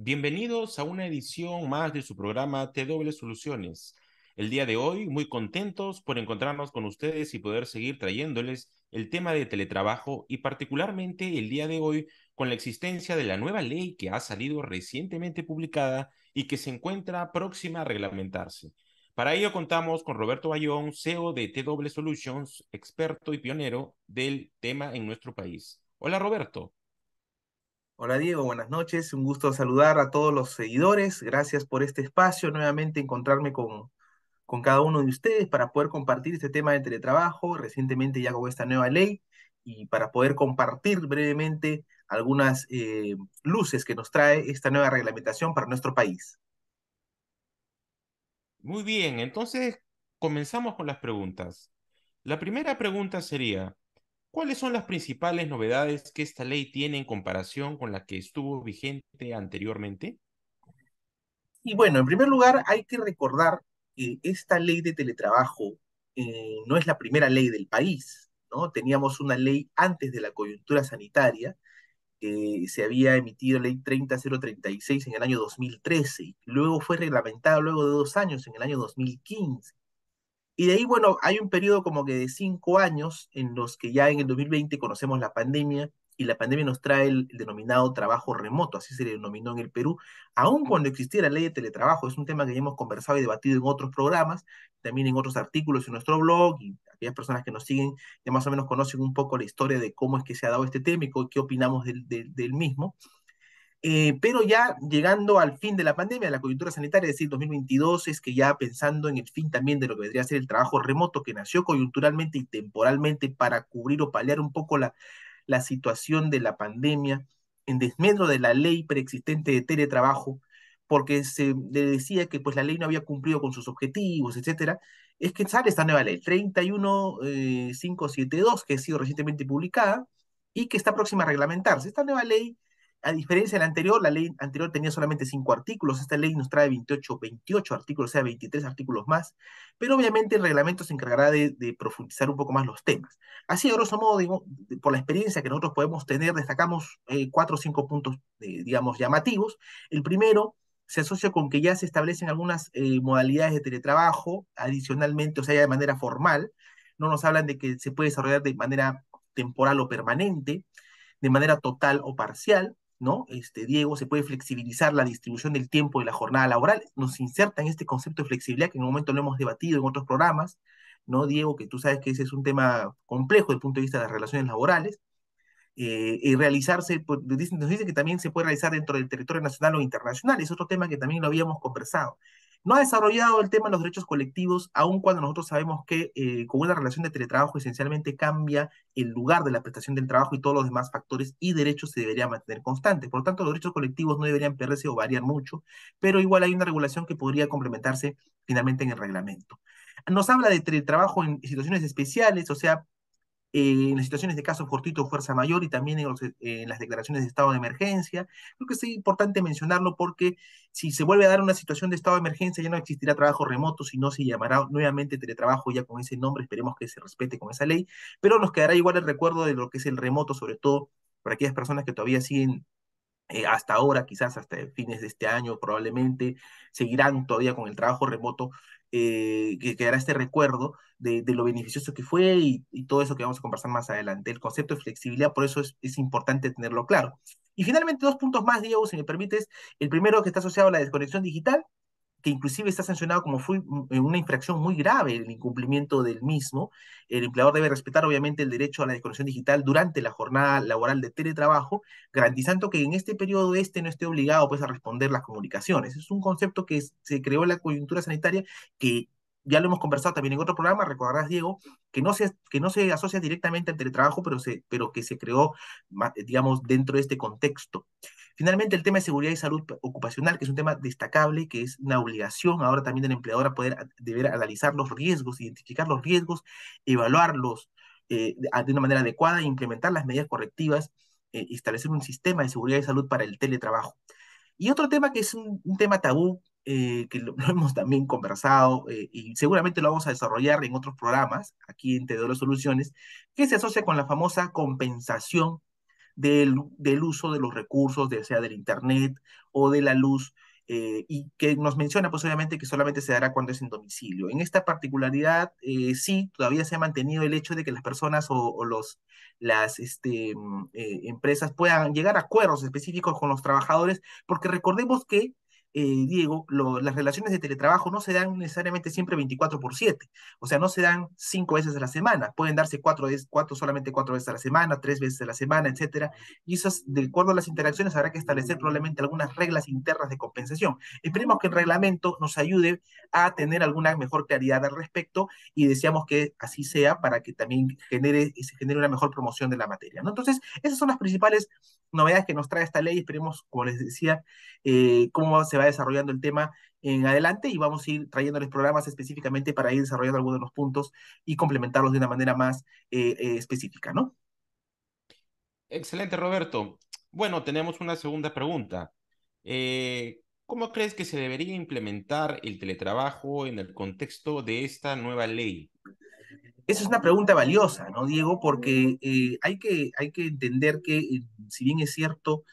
Bienvenidos a una edición más de su programa TW Soluciones. El día de hoy, muy contentos por encontrarnos con ustedes y poder seguir trayéndoles el tema de teletrabajo y particularmente el día de hoy con la existencia de la nueva ley que ha salido recientemente publicada y que se encuentra próxima a reglamentarse. Para ello contamos con Roberto Bayón, CEO de TW Solutions, experto y pionero del tema en nuestro país. Hola Roberto. Hola Diego, buenas noches. Un gusto saludar a todos los seguidores. Gracias por este espacio. Nuevamente encontrarme con cada uno de ustedes para poder compartir este tema de teletrabajo, recientemente ya con esta nueva ley, y para poder compartir brevemente algunas luces que nos trae esta nueva reglamentación para nuestro país. Muy bien, entonces comenzamos con las preguntas. La primera pregunta sería, ¿cuáles son las principales novedades que esta ley tiene en comparación con la que estuvo vigente anteriormente? Y bueno, en primer lugar, hay que recordar que esta ley de teletrabajo no es la primera ley del país, ¿no? Teníamos una ley antes de la coyuntura sanitaria que se había emitido ley 30036 en el año 2013, y luego fue reglamentada luego de 2 años, en el año 2015. Y de ahí, bueno, hay un periodo como que de 5 años en los que ya en el 2020 conocemos la pandemia, y la pandemia nos trae el denominado trabajo remoto, así se le denominó en el Perú, aun cuando existiera la ley de teletrabajo. Es un tema que ya hemos conversado y debatido en otros programas, también en otros artículos en nuestro blog, y aquellas personas que nos siguen ya más o menos conocen un poco la historia de cómo es que se ha dado este tema y qué opinamos del mismo. Pero ya llegando al fin de la pandemia, la coyuntura sanitaria, es decir, 2022, es que ya pensando en el fin también de lo que vendría a ser el trabajo remoto, que nació coyunturalmente y temporalmente para cubrir o paliar un poco la situación de la pandemia, en desmedro de la ley preexistente de teletrabajo, porque se le decía que pues la ley no había cumplido con sus objetivos, etcétera. Es que sale esta nueva ley, 31572, que ha sido recientemente publicada y que está próxima a reglamentarse. Esta nueva ley, a diferencia de la ley anterior tenía solamente 5 artículos. Esta ley nos trae 28 artículos, o sea, 23 artículos más, pero obviamente el reglamento se encargará de profundizar un poco más los temas. Así, a grosso modo, digo, por la experiencia que nosotros podemos tener, destacamos 4 o 5 puntos, digamos, llamativos. El primero se asocia con que ya se establecen algunas modalidades de teletrabajo adicionalmente, o sea, ya de manera formal. No nos hablan de que se puede desarrollar de manera temporal o permanente, de manera total o parcial, ¿no? Diego, se puede flexibilizar la distribución del tiempo de la jornada laboral. Nos inserta en este concepto de flexibilidad que en un momento lo hemos debatido en otros programas, ¿no, Diego? Que tú sabes que ese es un tema complejo desde el punto de vista de las relaciones laborales. Y realizarse, pues, nos dice que también se puede realizar dentro del territorio nacional o internacional. Es otro tema que también lo habíamos conversado. No ha desarrollado el tema de los derechos colectivos, aun cuando nosotros sabemos que con una relación de teletrabajo esencialmente cambia el lugar de la prestación del trabajo, y todos los demás factores y derechos se deberían mantener constantes. Por lo tanto, los derechos colectivos no deberían perderse o variar mucho, pero igual hay una regulación que podría complementarse finalmente en el reglamento. Nos habla de teletrabajo en situaciones especiales, o sea, en las situaciones de caso fortuito o fuerza mayor, y también en las declaraciones de estado de emergencia. Creo que es importante mencionarlo porque si se vuelve a dar una situación de estado de emergencia ya no existirá trabajo remoto, sino se llamará nuevamente teletrabajo ya con ese nombre. Esperemos que se respete con esa ley, pero nos quedará igual el recuerdo de lo que es el remoto, sobre todo para aquellas personas que todavía siguen hasta ahora, quizás hasta fines de este año, probablemente seguirán todavía con el trabajo remoto, que quedará este recuerdo de lo beneficioso que fue, y todo eso que vamos a conversar más adelante. El concepto de flexibilidad, por eso es importante tenerlo claro. Y finalmente, 2 puntos más, Diego, si me permites. El primero, que está asociado a la desconexión digital, que inclusive está sancionado como fue una infracción muy grave el incumplimiento del mismo. El empleador debe respetar obviamente el derecho a la desconexión digital durante la jornada laboral de teletrabajo, garantizando que en este periodo no esté obligado pues a responder las comunicaciones. Es un concepto que se creó en la coyuntura sanitaria, que ya lo hemos conversado también en otro programa. Recordarás, Diego, que no se asocia directamente al teletrabajo, pero que se creó, digamos, dentro de este contexto. Finalmente, el tema de seguridad y salud ocupacional, que es un tema destacable, que es una obligación ahora también del empleador a deber analizar los riesgos, identificar los riesgos, evaluarlos de una manera adecuada, e implementar las medidas correctivas, establecer un sistema de seguridad y salud para el teletrabajo. Y otro tema que es un tema tabú, que lo hemos también conversado, y seguramente lo vamos a desarrollar en otros programas aquí en TDO Soluciones, que se asocia con la famosa compensación del uso de los recursos, sea del Internet o de la luz, y que nos menciona, pues obviamente, que solamente se dará cuando es en domicilio. En esta particularidad, sí, todavía se ha mantenido el hecho de que las personas o las empresas puedan llegar a acuerdos específicos con los trabajadores, porque recordemos que Diego, las relaciones de teletrabajo no se dan necesariamente siempre 24/7, o sea, no se dan 5 veces a la semana, pueden darse solamente 4 veces a la semana, 3 veces a la semana, etcétera, y eso, de acuerdo a las interacciones, habrá que establecer probablemente algunas reglas internas de compensación. Esperemos que el reglamento nos ayude a tener alguna mejor claridad al respecto y deseamos que así sea para que también se genere una mejor promoción de la materia, ¿no? Entonces, esas son las principales novedades que nos trae esta ley. Esperemos, como les decía, cómo se va desarrollando el tema en adelante y vamos a ir trayéndoles programas específicamente para ir desarrollando algunos de los puntos y complementarlos de una manera más específica, ¿no? Excelente, Roberto. Bueno, tenemos una segunda pregunta. ¿Cómo crees que se debería implementar el teletrabajo en el contexto de esta nueva ley? Esa es una pregunta valiosa, ¿no, Diego? Porque hay que entender que, si bien es cierto,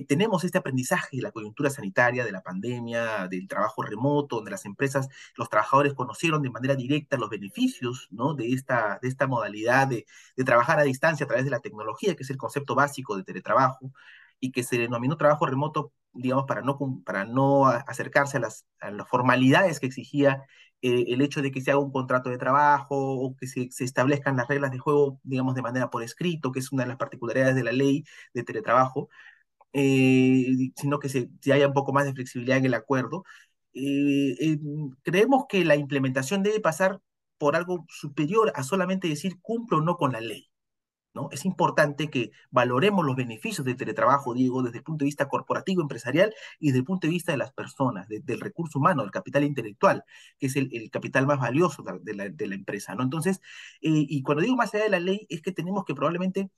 tenemos este aprendizaje de la coyuntura sanitaria, de la pandemia, del trabajo remoto, donde las empresas, los trabajadores conocieron de manera directa los beneficios, ¿no? De esta modalidad de trabajar a distancia a través de la tecnología, que es el concepto básico de teletrabajo, y que se denominó trabajo remoto, digamos, para no acercarse a las formalidades que exigía el hecho de que se haga un contrato de trabajo o que se establezcan las reglas de juego, digamos, de manera por escrito, que es una de las particularidades de la ley de teletrabajo, sino que se haya un poco más de flexibilidad en el acuerdo. Creemos que la implementación debe pasar por algo superior a solamente decir cumple o no con la ley, ¿no? Es importante que valoremos los beneficios del teletrabajo, Diego, desde el punto de vista corporativo, empresarial y desde el punto de vista de las personas, del recurso humano, del capital intelectual, que es el capital más valioso de la empresa, ¿no? Entonces, y cuando digo más allá de la ley, es que tenemos que probablemente,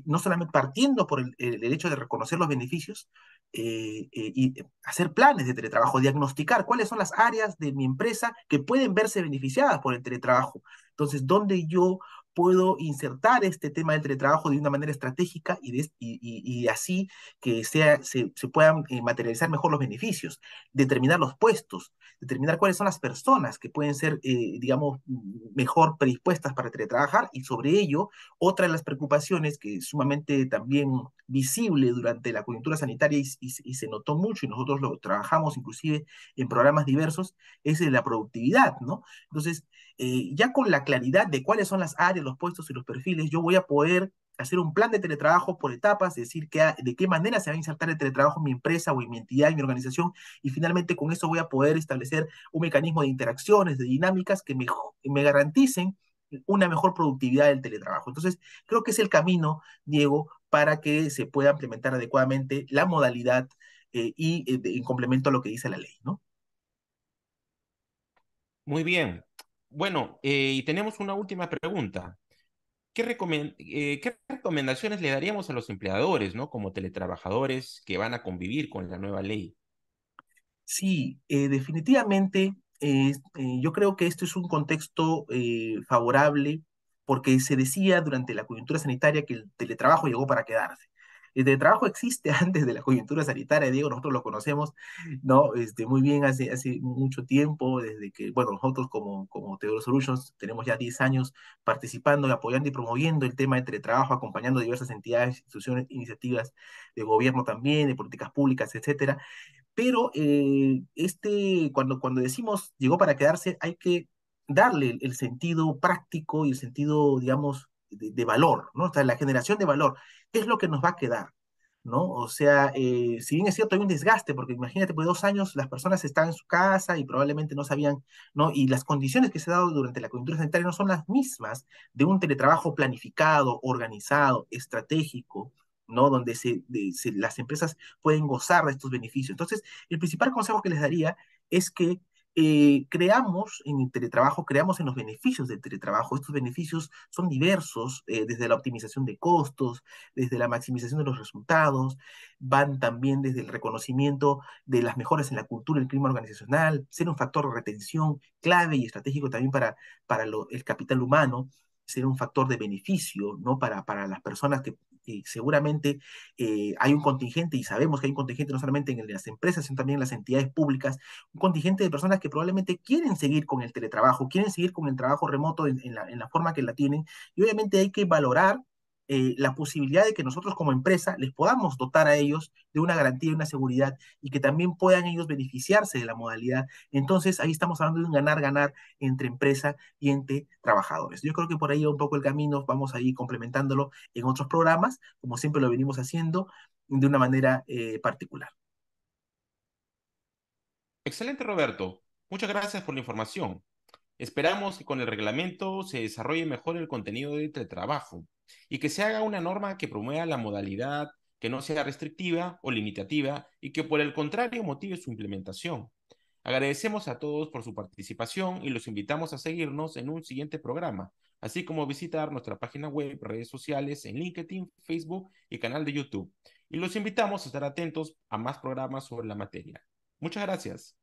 no solamente partiendo por el hecho de reconocer los beneficios, y hacer planes de teletrabajo, diagnosticar cuáles son las áreas de mi empresa que pueden verse beneficiadas por el teletrabajo. Entonces, ¿dónde yo puedo insertar este tema del teletrabajo de una manera estratégica y así que se puedan materializar mejor los beneficios, determinar los puestos, determinar cuáles son las personas que pueden ser, digamos, mejor predispuestas para teletrabajar y sobre ello, otra de las preocupaciones que es sumamente también visible durante la coyuntura sanitaria y se notó mucho y nosotros lo trabajamos inclusive en programas diversos, es la productividad, ¿no? Entonces, ya con la claridad de cuáles son las áreas, los puestos y los perfiles, yo voy a poder hacer un plan de teletrabajo por etapas, decir de qué manera se va a insertar el teletrabajo en mi empresa o en mi entidad, en mi organización, y finalmente con eso voy a poder establecer un mecanismo de interacciones, de dinámicas que me garanticen una mejor productividad del teletrabajo. Entonces, creo que es el camino, Diego, para que se pueda implementar adecuadamente la modalidad en complemento a lo que dice la ley, ¿no? Muy bien. Bueno, y tenemos una última pregunta. ¿Qué recomendaciones le daríamos a los empleadores, ¿no? Como teletrabajadores que van a convivir con la nueva ley? Sí, definitivamente, yo creo que esto es un contexto favorable porque se decía durante la coyuntura sanitaria que el teletrabajo llegó para quedarse. El teletrabajo existe antes de la coyuntura sanitaria, Diego, nosotros lo conocemos, ¿no? Muy bien hace mucho tiempo, desde que, bueno, nosotros como Teodoro Solutions tenemos ya 10 años participando, apoyando y promoviendo el tema de teletrabajo, acompañando diversas entidades, instituciones, iniciativas de gobierno también, de políticas públicas, etcétera. Pero cuando decimos llegó para quedarse, hay que darle el sentido práctico y el sentido, digamos, de valor, ¿no? O sea, la generación de valor, ¿qué es lo que nos va a quedar? ¿No? O sea, si bien es cierto, hay un desgaste, porque imagínate, pues 2 años las personas están en su casa y probablemente no sabían, ¿no? Y las condiciones que se han dado durante la coyuntura sanitaria no son las mismas de un teletrabajo planificado, organizado, estratégico, ¿no? Donde las empresas pueden gozar de estos beneficios. Entonces, el principal consejo que les daría es que creamos en el teletrabajo, creamos en los beneficios del teletrabajo. Estos beneficios son diversos, desde la optimización de costos, desde la maximización de los resultados, van también desde el reconocimiento de las mejoras en la cultura y el clima organizacional, ser un factor de retención clave y estratégico también para el capital humano, ser un factor de beneficio, ¿no? Para las personas seguramente hay un contingente, y sabemos que hay un contingente no solamente en las empresas, sino también en las entidades públicas, un contingente de personas que probablemente quieren seguir con el teletrabajo, quieren seguir con el trabajo remoto en la forma que la tienen, y obviamente hay que valorar la posibilidad de que nosotros como empresa les podamos dotar a ellos de una garantía y una seguridad y que también puedan ellos beneficiarse de la modalidad. Entonces, ahí estamos hablando de un ganar-ganar entre empresa y entre trabajadores. Yo creo que por ahí va un poco el camino, vamos a ir complementándolo en otros programas, como siempre lo venimos haciendo, de una manera particular. Excelente, Roberto. Muchas gracias por la información. Esperamos que con el reglamento se desarrolle mejor el contenido de teletrabajo y que se haga una norma que promueva la modalidad, que no sea restrictiva o limitativa y que por el contrario motive su implementación. Agradecemos a todos por su participación y los invitamos a seguirnos en un siguiente programa, así como visitar nuestra página web, redes sociales en LinkedIn, Facebook y canal de YouTube. Y los invitamos a estar atentos a más programas sobre la materia. Muchas gracias.